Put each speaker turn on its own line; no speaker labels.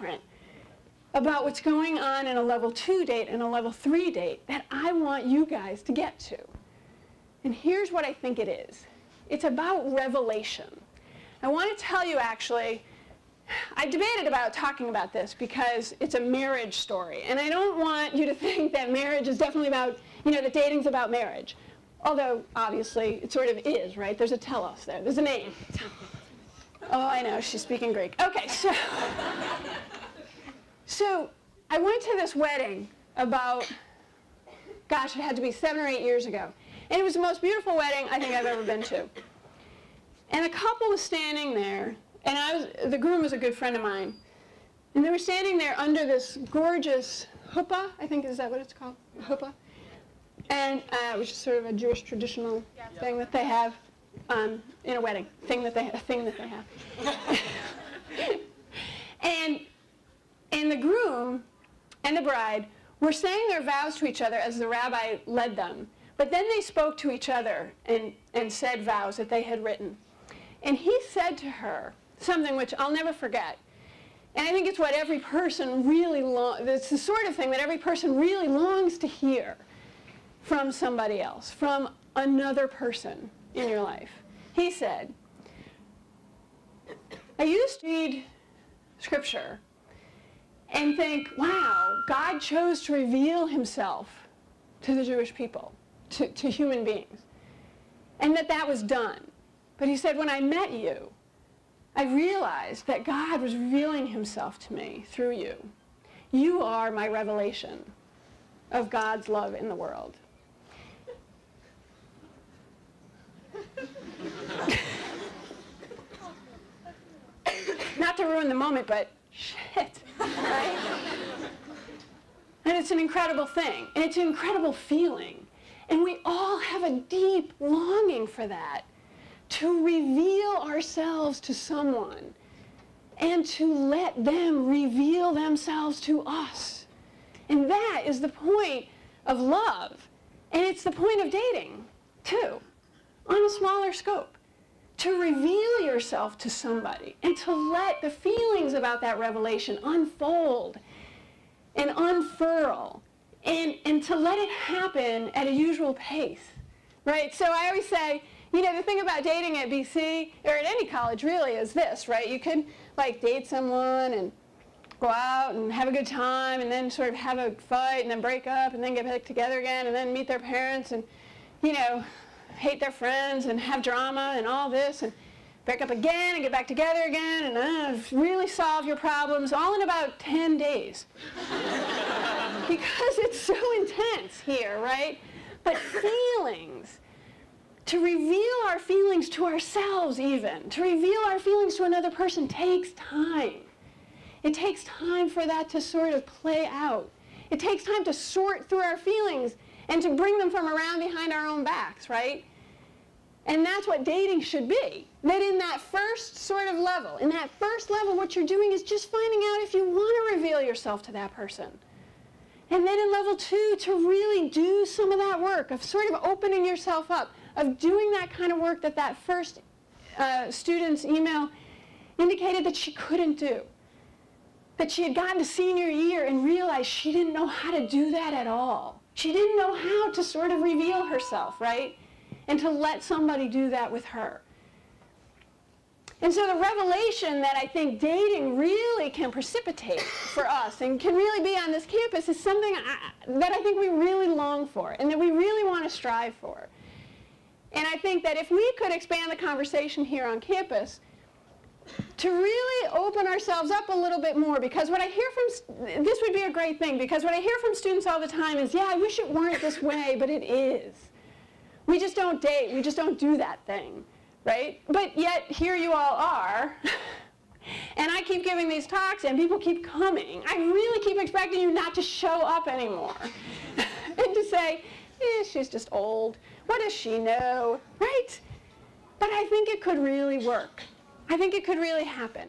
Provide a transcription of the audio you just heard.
different about what's going on in a level 2 date and a level 3 date that I want you guys to get to. And here's what I think it is. It's about revelation. I want to tell you, actually, I debated about talking about this because it's a marriage story. And I don't want you to think that marriage is definitely about, that dating's about marriage. Although, obviously, it sort of is, right? There's a telos there. There's a name. Oh, I know. She's speaking Greek. Okay, so I went to this wedding about, gosh, it had to be 7 or 8 years ago. And it was the most beautiful wedding I think I've ever been to. And a couple was standing there, and the groom was a good friend of mine. And they were standing there under this gorgeous huppah, I think, is that what it's called? Huppah? And which is sort of a Jewish traditional thing that they have in a wedding, a thing that they have. And the groom and the bride were saying their vows to each other as the rabbi led them. But then they spoke to each other and said vows that they had written. And he said to her something which I'll never forget. And I think it's what every person really it's the sort of thing that every person really longs to hear from somebody else, from another person in your life. He said, I used to read Scripture and think, wow, God chose to reveal himself to the Jewish people, to human beings, and that was done. But he said, when I met you, I realized that God was revealing himself to me through you. You are my revelation of God's love in the world. Not to ruin the moment, but shit, right? And it's an incredible thing, and it's an incredible feeling. And we all have a deep longing for that, to reveal ourselves to someone and to let them reveal themselves to us. And that is the point of love. And it's the point of dating, too, on a smaller scope. To reveal yourself to somebody and to let the feelings about that revelation unfold and unfurl and to let it happen at a usual pace, right? So I always say, the thing about dating at BC, or at any college really, is this, right? You can date someone and go out and have a good time and then sort of have a fight and then break up and then get back together again and then meet their parents and, hate their friends and have drama and all this and break up again and get back together again and really solve your problems all in about 10 days. Because it's so intense here, right? But feelings, to reveal our feelings to ourselves even, to reveal our feelings to another person takes time. It takes time for that to sort of play out. It takes time to sort through our feelings and to bring them from around behind our own backs, right? And that's what dating should be. That in that first sort of level, what you're doing is just finding out if you want to reveal yourself to that person. And then in level 2, to really do some of that work of sort of opening yourself up, of doing that kind of work that first student's email indicated that she couldn't do. That she had gotten to senior year and realized she didn't know how to do that at all. She didn't know how to sort of reveal herself, right? And to let somebody do that with her. And so the revelation that I think dating really can precipitate for us and can really be on this campus is something that I think we really long for and that we really want to strive for. And I think that if we could expand the conversation here on campus to really open ourselves up a little bit more, because what I hear from, this would be a great thing, because what I hear from students all the time is, yeah, I wish it weren't this way, but it is. We just don't date, we just don't do that thing, right? But yet, here you all are, and I keep giving these talks, and people keep coming. I really keep expecting you not to show up anymore, and to say, she's just old, what does she know, right? But I think it could really work. I think it could really happen.